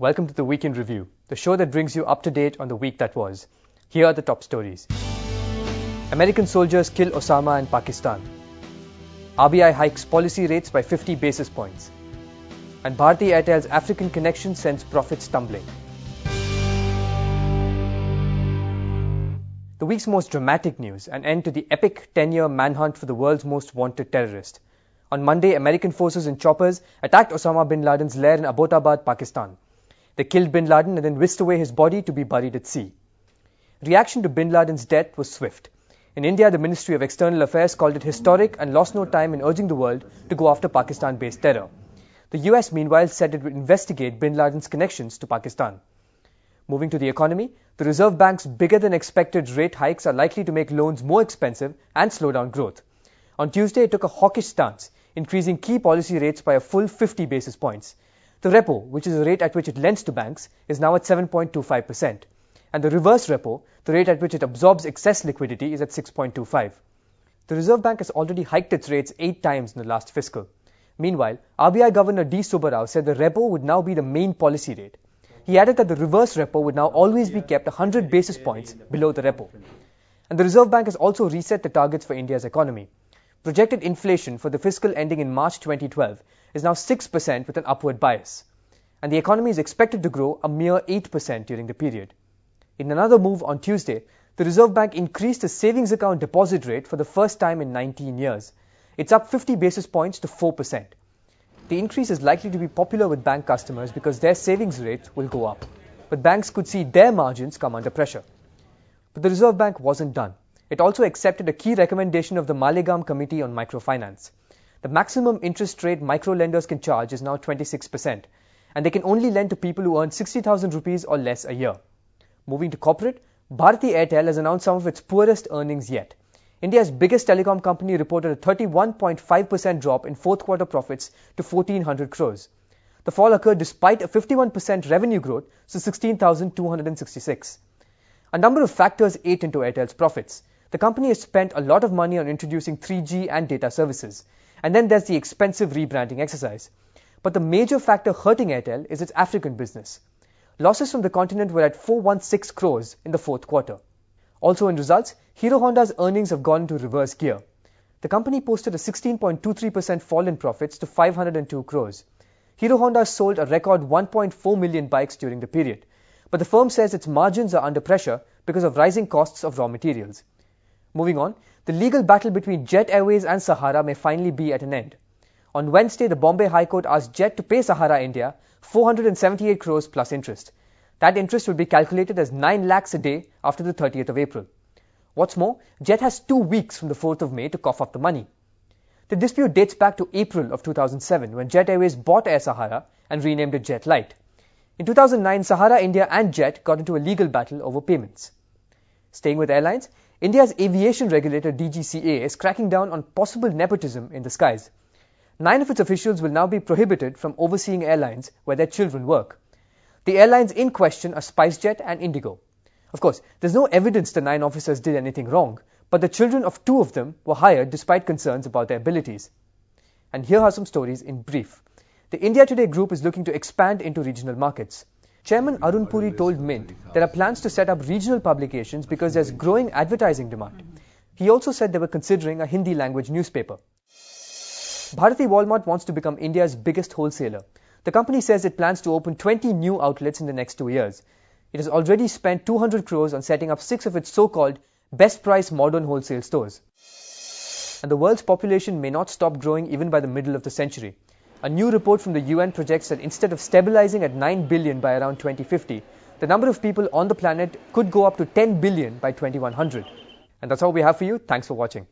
Welcome to the Week in Review, the show that brings you up to date on the week that was. Here are the top stories. American soldiers kill Osama in Pakistan. RBI hikes policy rates by 50 basis points. And Bharti Airtel's African connection sends profits tumbling. The week's most dramatic news, an end to the epic 10-year manhunt for the world's most wanted terrorist. On Monday, American forces in choppers attacked Osama bin Laden's lair in Abbottabad, Pakistan. They killed bin Laden and then whisked away his body to be buried at sea. Reaction to bin Laden's death was swift. In India, the Ministry of External Affairs called it historic and lost no time in urging the world to go after Pakistan-based terror. The US, meanwhile, said it would investigate bin Laden's connections to Pakistan. Moving to the economy, the Reserve Bank's bigger-than-expected rate hikes are likely to make loans more expensive and slow down growth. On Tuesday, it took a hawkish stance, increasing key policy rates by a full 50 basis points. The repo, which is the rate at which it lends to banks, is now at 7.25%. And the reverse repo, the rate at which it absorbs excess liquidity, is at 6.25. The Reserve Bank has already hiked its rates 8 times in the last fiscal. Meanwhile, RBI Governor D. Subbarao said the repo would now be the main policy rate. He added that the reverse repo would now always be kept 100 basis points below the repo. And the Reserve Bank has also reset the targets for India's economy. Projected inflation for the fiscal ending in March 2012 is now 6% with an upward bias. And the economy is expected to grow a mere 8% during the period. In another move on Tuesday, the Reserve Bank increased the savings account deposit rate for the first time in 19 years. It's up 50 basis points to 4%. The increase is likely to be popular with bank customers because their savings rates will go up. But banks could see their margins come under pressure. But the Reserve Bank wasn't done. It also accepted a key recommendation of the Malegaon Committee on Microfinance. The maximum interest rate micro-lenders can charge is now 26%, and they can only lend to people who earn 60,000 rupees or less a year. Moving to corporate, Bharti Airtel has announced some of its poorest earnings yet. India's biggest telecom company reported a 31.5% drop in fourth quarter profits to 1,400 crores. The fall occurred despite a 51% revenue growth to 16,266. A number of factors ate into Airtel's profits. The company has spent a lot of money on introducing 3G and data services. And then there's the expensive rebranding exercise. But the major factor hurting Airtel is its African business. Losses from the continent were at 416 crores in the fourth quarter. Also in results, Hero Honda's earnings have gone into reverse gear. The company posted a 16.23% fall in profits to 502 crores. Hero Honda sold a record 1.4 million bikes during the period. But the firm says its margins are under pressure because of rising costs of raw materials. Moving on, the legal battle between Jet Airways and Sahara may finally be at an end. On Wednesday, the Bombay High Court asked Jet to pay Sahara India 478 crores plus interest. That interest will be calculated as 9 lakhs a day after the 30th of April. What's more, Jet has 2 weeks from the 4th of May to cough up the money. The dispute dates back to April of 2007 when Jet Airways bought Air Sahara and renamed it Jet Light. In 2009, Sahara India and Jet got into a legal battle over payments. Staying with airlines, India's aviation regulator DGCA is cracking down on possible nepotism in the skies. 9 of its officials will now be prohibited from overseeing airlines where their children work. The airlines in question are SpiceJet and Indigo. Of course, there's no evidence the 9 officers did anything wrong, but the children of 2 of them were hired despite concerns about their abilities. And here are some stories in brief. The India Today group is looking to expand into regional markets. Chairman Arun Puri told Mint there are plans to set up regional publications because there's growing advertising demand. He also said they were considering a Hindi language newspaper. Bharti Walmart wants to become India's biggest wholesaler. The company says it plans to open 20 new outlets in the next 2 years. It has already spent 200 crores on setting up 6 of its so-called best price modern wholesale stores. And the world's population may not stop growing even by the middle of the century. A new report from the UN projects that instead of stabilizing at 9 billion by around 2050, the number of people on the planet could go up to 10 billion by 2100. And that's all we have for you. Thanks for watching.